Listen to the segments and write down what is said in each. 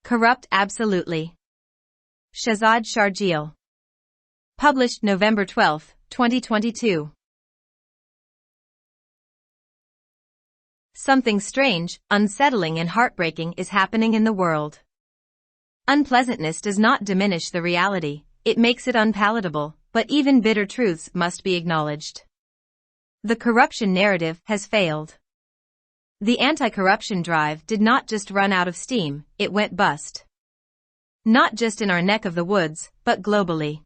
Corrupt absolutely. Shahzad Sharjeel. Published November 12, 2022. Something strange, unsettling and heartbreaking is happening in the world. Unpleasantness does not diminish the reality, it makes it unpalatable, but even bitter truths must be acknowledged. The corruption narrative has failed. The anti-corruption drive did not just run out of steam, it went bust. Not just in our neck of the woods, but globally.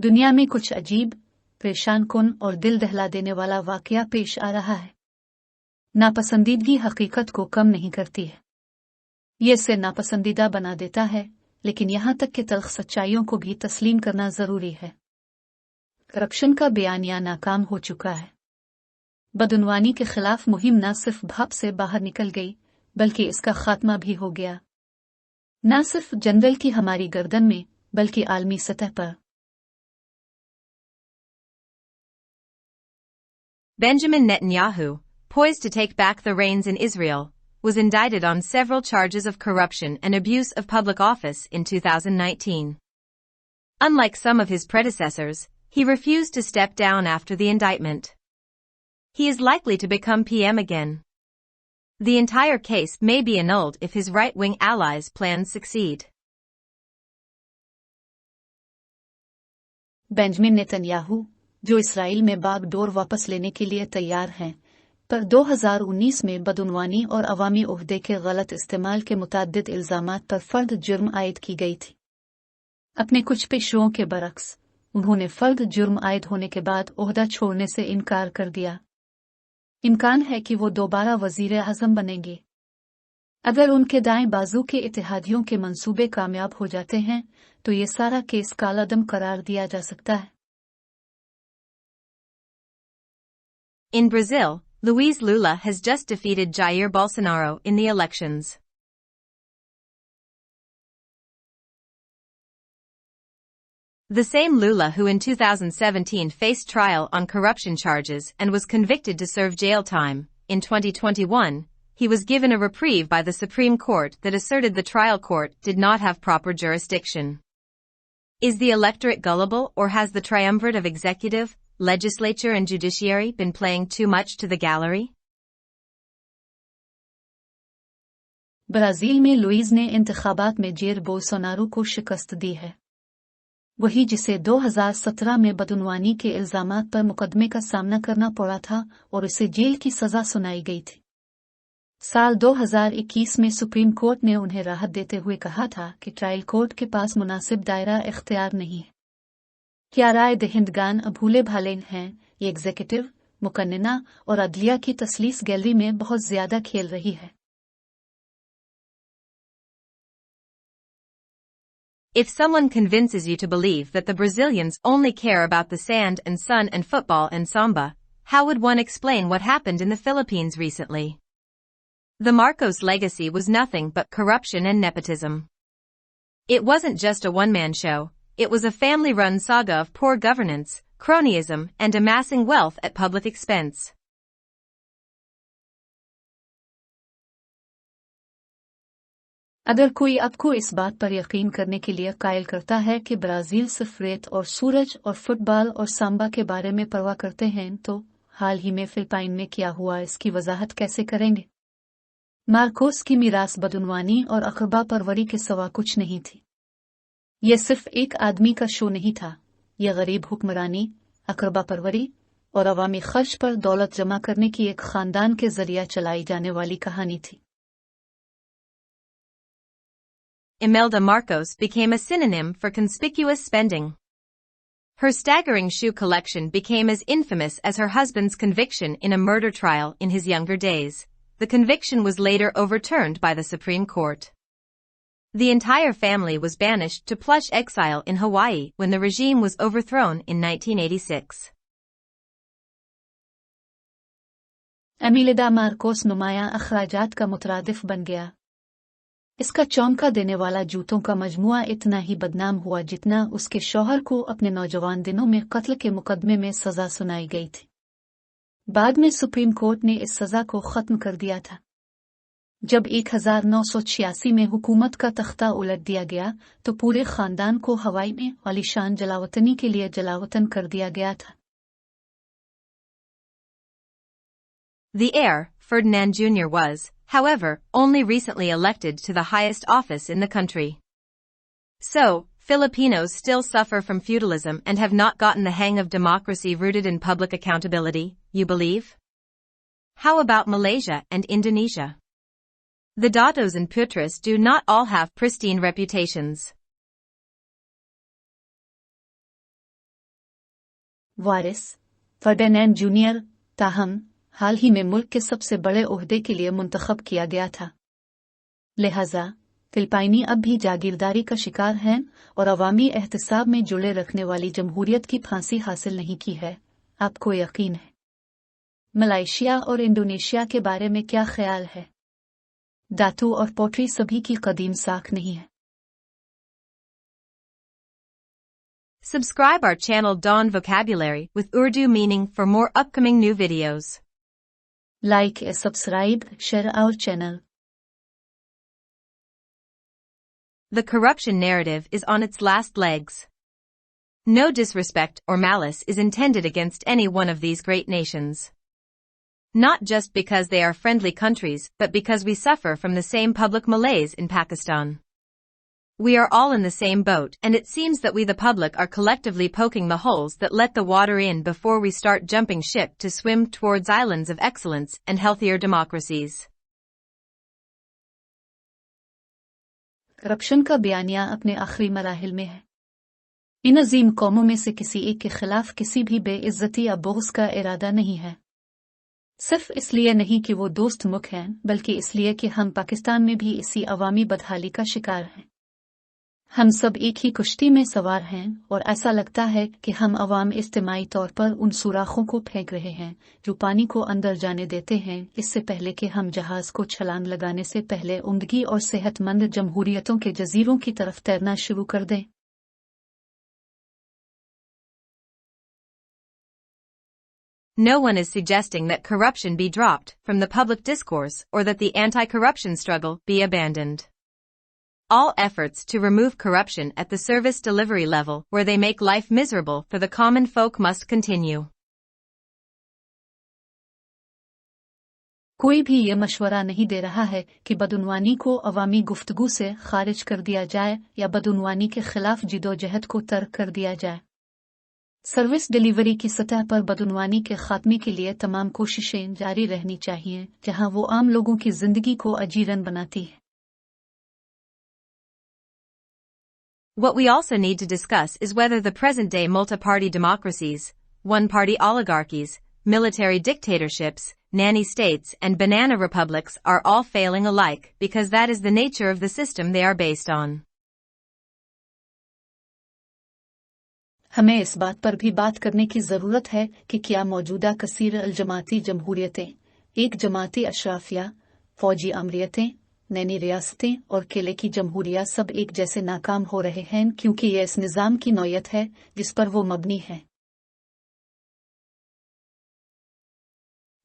दुनिया में कुछ अजीब, परेशानकुन और दिल दहला देने वाला वाकया पेश आ रहा है। नापसंदीदगी हकीकत को कम नहीं करती है। ये इसे नापसंदीदा बना देता है, लेकिन यहाँ तक कि तल्ख सच्चाइयों को भी तस्लीम करना जरूरी है। करप्शन का बयानिया नाकाम हो चुका है। बदउनवानी के खिलाफ मुहिम न सिर्फ भाप से बाहर निकल गई, बल्कि इसका खात्मा भी हो गया। न सिर्फ जनरल की हमारी गर्दन में, बल्कि आलमी सतह पर। Benjamin Netanyahu, poised to take back the reins in Israel, was indicted on several charges of corruption and abuse of public office in 2019. Unlike some of his predecessors, he refused to step down after the indictment. He is likely to become PM again. The entire case may be annulled if his right-wing allies' plans succeed. Benjamin Netanyahu, जो Israel में बागडोर वापस लेने के लिए तैयार हैं, पर 2019 में बदउनवानी और अवामी ओहदे के गलत इस्तेमाल के मुताद्दिद इल्जामात पर फर्द जुर्म आयद की गई थी। अपने कुछ पेशरों के बरक्स, उन्होंने फर्द जुर्म आयद होने के बाद ओहदा छोड़ने से इनकार कर दिया। इम्कान है कि वो दोबारा वजीर आज़म बनेंगे। अगर उनके दाएं बाजू के इत्तेहादियों के मंसूबे कामयाब हो जाते हैं, तो ये सारा केस कालादम करार दिया जा सकता है। In Brazil, Luiz Lula has just defeated Jair Bolsonaro in the elections. The same Lula who in 2017 faced trial on corruption charges and was convicted to serve jail time, in 2021, he was given a reprieve by the Supreme Court that asserted the trial court did not have proper jurisdiction. Is the electorate gullible, or has the triumvirate of executive, legislature and judiciary been playing too much to the gallery? Brazil में लुइज ने इंतखाबात में जेर Bolsonaro को शिकस्त दी है। वही जिसे 2017 में बदउनवानी के इल्जामात पर मुकदमे का सामना करना पड़ा था और उसे जेल की सजा सुनाई गई थी। साल 2021 में सुप्रीम कोर्ट ने उन्हें राहत देते हुए कहा था कि ट्रायल कोर्ट के पास मुनासिब दायरा इख्तियार नहीं है। क्या राय दहिंदगान भूले भाले हैं, ये एग्जीक्यूटिव, मुकन्नना और अदलिया की तसलीस गैलरी में बहुत ज्यादा खेल रही है। If someone convinces you to believe that the Brazilians only care about the sand and sun and football and samba, how would one explain what happened in the Philippines recently? The Marcos legacy was nothing but corruption and nepotism. It wasn't just a one-man show, it was a family-run saga of poor governance, cronyism, and amassing wealth at public expense. अगर कोई आपको इस बात पर यकीन करने के लिए कायल करता है कि ब्राजील सिर्फ रेत और सूरज और फुटबॉल और सांबा के बारे में परवाह करते हैं, तो हाल ही में फिलिपाइन में क्या हुआ इसकी वजाहत कैसे करेंगे? मार्कोस की मीरास बदउनवानी और अकरबा परवरी के सिवा कुछ नहीं थी। यह सिर्फ एक आदमी का शो नहीं था, यह गरीब हुक्मरानी, अकरबा परवरी और अवामी खर्च पर दौलत जमा करने की एक खानदान के जरिए चलाई जाने वाली कहानी थी। Imelda Marcos became a synonym for conspicuous spending. Her staggering shoe collection became as infamous as her husband's conviction in a murder trial in his younger days. The conviction was later overturned by the Supreme Court. The entire family was banished to plush exile in Hawaii when the regime was overthrown in 1986. एमिलिडा Marcos नुमाया अखराजात का मुतरादिफ बन गया। इसका चौंका देने वाला जूतों का मजमुआ इतना ही बदनाम हुआ जितना उसके शौहर को अपने नौजवान दिनों में कत्ल के मुकदमे में सजा सुनाई गई थी। बाद में सुप्रीम कोर्ट ने इस सजा को खत्म कर दिया था। जब 1986 में हुकूमत का तख्ता उलट दिया गया तो पूरे खानदान को हवाई में आलीशान जलावतनी के लिए जलावतन कर दिया गया था। The heir, Ferdinand Jr. was, however, only recently elected to the highest office in the country. So, Filipinos still suffer from feudalism and have not gotten the hang of democracy rooted in public accountability, you believe? How about Malaysia and Indonesia? The Datos and Putras do not all have pristine reputations. वारिस Ferdinand junior ताहम हाल ही में मुल्क के सबसे बड़े ओहदे के लिए मुंतखब किया गया था। लिहाजा फिलिपाइनी अब भी जागीरदारी का शिकार हैं और अवामी एहतसाब में जुड़े रखने वाली जमहूरियत की फांसी हासिल नहीं की है, आपको यकीन है। मलेशिया और इंडोनेशिया के बारे में क्या ख्याल है? दातू और पोट्री सभी की कदीम साख नहीं है। Subscribe our channel Dawn Vocabulary with Urdu meaning for more upcoming new videos. Like and subscribe, share our channel. The corruption narrative is on its last legs. No disrespect or malice is intended against any one of these great nations. Not just because they are friendly countries, but because we suffer from the same public malaise in Pakistan. We are all in the same boat, and it seems that we the public are collectively poking the holes that let the water in before we start jumping ship to swim towards islands of excellence and healthier democracies. Corruption का बयानिया अपने आखिरी मराहिल में है। इन अजीम कौमों में से किसी एक के खिलाफ किसी भी बेइज्जती या बोझ का इरादा नहीं है। सिर्फ इसलिए नहीं कि वो दोस्त मुख हैं, बल्कि इसलिए कि हम पाकिस्तान में भी इसी अवामी बदहाली का शिकार हैं। हम सब एक ही कुश्ती में सवार हैं और ऐसा लगता है कि हम अवाम इज्तिमाई तौर पर उन सुराखों को फेंक रहे हैं जो पानी को अंदर जाने देते हैं, इससे पहले कि हम जहाज को छलांग लगाने से पहले उम्दगी और सेहतमंद जमहूरियतों के जजीरों की तरफ तैरना शुरू कर दें। No one is suggesting that corruption be dropped from the public discourse or that the anti-corruption struggle be abandoned. All efforts to remove corruption at the service delivery level where they make life miserable for the common folk must continue. कोई भी ये मशवरा नहीं दे रहा है कि बदउनवानी को अवामी गुफ्तगू से खारिज कर दिया जाए या बदउनवानी के खिलाफ जिदोजहद को तर्क कर दिया जाए। सर्विस डिलीवरी की सतह पर बदउनवानी के खात्मे के लिए तमाम कोशिशें जारी रहनी चाहिए, जहां वो आम लोगों की जिंदगी को अजीरन बनाती है। What we also need to discuss is whether the present-day multi-party democracies, one-party oligarchies, military dictatorships, nanny states and banana republics are all failing alike because that is the nature of the system they are based on. हमें इस बात पर भी बात करने की जरूरत है कि क्या मौजूदा कसीर अल-जमाती जमहूरियतें, एक जमाती अशराफिया, फौजी अमरीतें, नैनी रियासतें और किले की जमहूरिया सब एक जैसे नाकाम हो रहे हैं क्योंकि ये इस निज़ाम की नौयत है जिस पर वो मबनी है।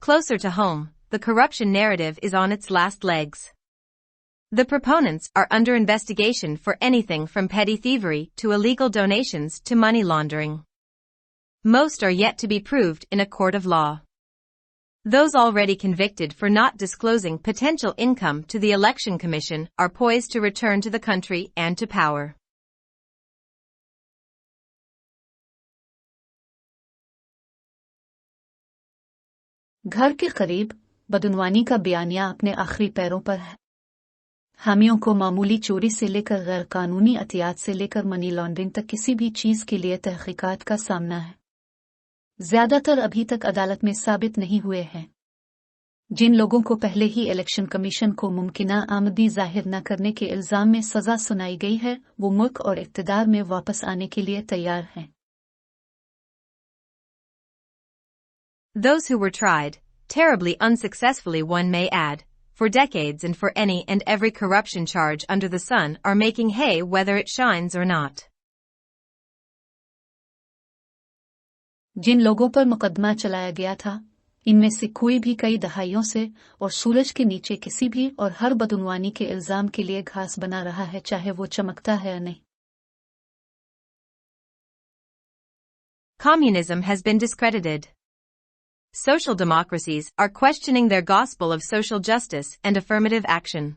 Closer to home, the corruption narrative is on its last legs. The proponents are under investigation for anything from petty thievery to illegal donations to money laundering. Most are yet to be proved in a court of law. Those already convicted for not disclosing potential income to the Election Commission are poised to return to the country and to power. घर के करीब बदउनवानी का बयानिया अपने आखिरी पैरों पर है। हामियों को मामूली चोरी से लेकर गैर कानूनी अतियात से लेकर मनी लॉन्ड्रिंग तक किसी भी चीज के लिए तहकीकात का सामना है। ज्यादातर अभी तक अदालत में साबित नहीं हुए हैं। जिन लोगों को पहले ही इलेक्शन कमीशन को मुमकिना आमदी जाहिर न करने के इल्जाम में सजा सुनाई गई है, वो मुल्क और इक़्तिदार में वापस आने के लिए तैयार हैं। Those who were tried, terribly unsuccessfully one may add, for decades and for any and every corruption charge under the sun are making hay whether it shines or not. जिन लोगों पर मुकदमा चलाया गया था, इनमें से कोई भी कई दहाइयों से और सूरज के नीचे किसी भी और हर बदउनवानी के इल्जाम के लिए घास बना रहा है, चाहे वो चमकता है या नहीं। Communism has been discredited. Social democracies are questioning their gospel of social justice and affirmative action.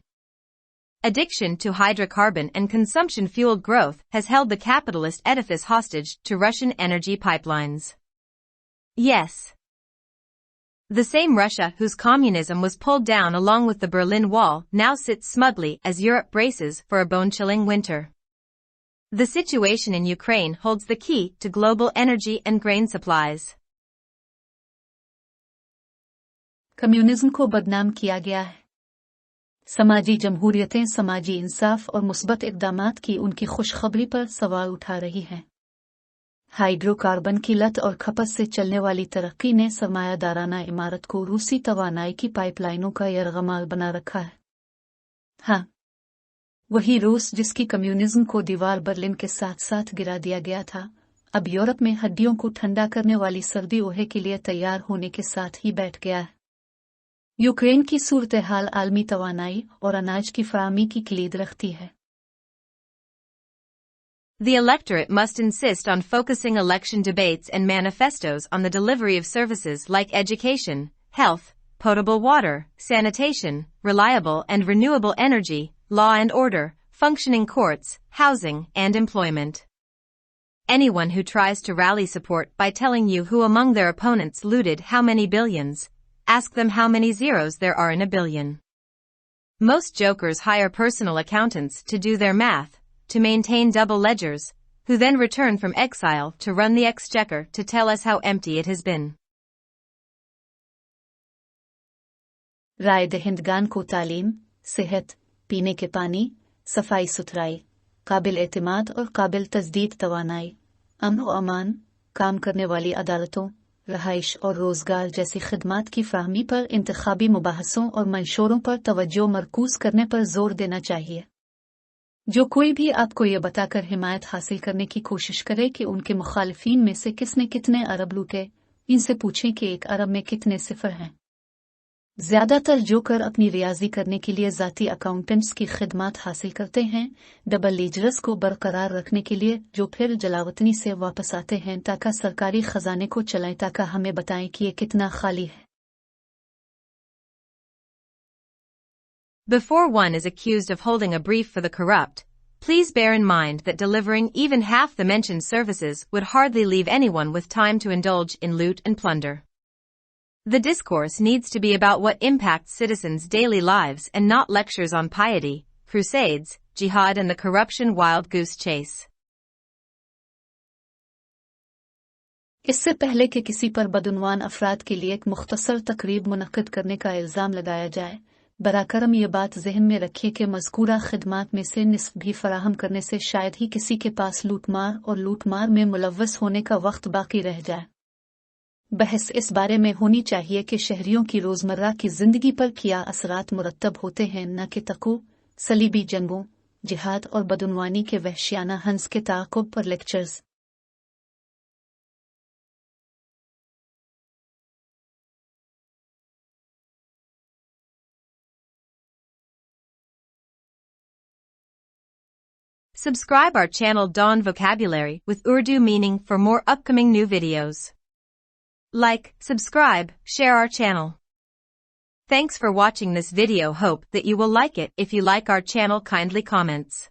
Addiction to hydrocarbon and consumption-fueled growth has held the capitalist edifice hostage to Russian energy pipelines. Yes. The same Russia whose communism was pulled down along with the Berlin Wall now sits smugly as Europe braces for a bone-chilling winter. The situation in Ukraine holds the key to global energy and grain supplies. Communism को बदनाम किया गया है। समाजी जमहूरियतें समाजी इंसाफ और मुस्बत इक़दामात की उनकी खुशखबरी पर सवाल उठा रही हैं। हाइड्रोकार्बन की लत और खपत से चलने वाली तरक्की ने सरमायादाराना इमारत को रूसी तवानाई की पाइपलाइनों का यरगमाल बना रखा है। हाँ, वही रूस जिसकी कम्युनिज्म को दीवार बर्लिन के साथ साथ गिरा दिया गया था, अब यूरोप में हड्डियों को ठंडा करने वाली सर्दी ओहे के लिए तैयार होने के साथ ही बैठ गया है। यूक्रेन की सूरत हाल आलमी तवानाई और अनाज की फराहमी की किलीद रखती है। The electorate must insist on focusing election debates and manifestos on the delivery of services like education, health, potable water, sanitation, reliable and renewable energy, law and order, functioning courts, housing, and employment. Anyone who tries to rally support by telling you who among their opponents looted how many billions, ask them how many zeros there are in a billion. Most jokers hire personal accountants to do their math, to maintain double ledgers, who then return from exile to run the exchequer to tell us how empty it has been. राय दहिंदगान को तालीम, सेहत, पीने के पानी, सफाई सुथराई, काबिल एतमाद और काबिल तजदीद तवानाई, अमन व अमान, काम करने वाली अदालतों, रहाइश और रोजगार जैसी खिदमात की फराहमी पर इंतखाबी मुबाहसों और मंशूरों पर तवज्जो मरकूज करने पर जोर देना चाहिए। जो कोई भी आपको ये बताकर हिमायत हासिल करने की कोशिश करे कि उनके मुखालिफीन में से किसने कितने अरब लूटे, इनसे पूछें कि एक अरब में कितने सिफर हैं। ज्यादातर जोकर अपनी रियाजी करने के लिए जाती अकाउंटेंट्स की खिदमात हासिल करते हैं, डबल लीजर्स को बरकरार रखने के लिए, जो फिर जलावतनी से वापस आते हैं ताकि सरकारी खजाने को चलाएं, ताकि हमें बताएं कि ये कितना खाली है। Before one is accused of holding a brief for the corrupt, please bear in mind that delivering even half the mentioned services would hardly leave anyone with time to indulge in loot and plunder. The discourse needs to be about what impacts citizens' daily lives and not lectures on piety, crusades, jihad and the corruption wild goose chase. इससे पहले कि किसी पर बदउनवान अफराद के लिए एक मुख्तसर तकरीब मुनक्किद करने का इल्ज़ाम लगाया जाए, बराकरम ये बात ज़हन में रखिए कि मज़कूरा खिदमात में से निस्फ़ भी फराहम करने से शायद ही किसी के पास लूटमार और लूटमार में मुलव्वस होने का वक्त बाकी रह जाए। बहस इस बारे में होनी चाहिए कि शहरियों की रोज़मर्रा की ज़िंदगी पर क्या असरात मुरत्तब होते हैं, न कि तकू, सलीबी जंगों, जिहाद और बदउनवानी के वहशियाना हंस के ताक़ुब पर lectures. Subscribe our channel Dawn Vocabulary with Urdu meaning for more upcoming new videos. Like, subscribe, share our channel. Thanks for watching this video. Hope that you will like it. If you like our channel, kindly comments.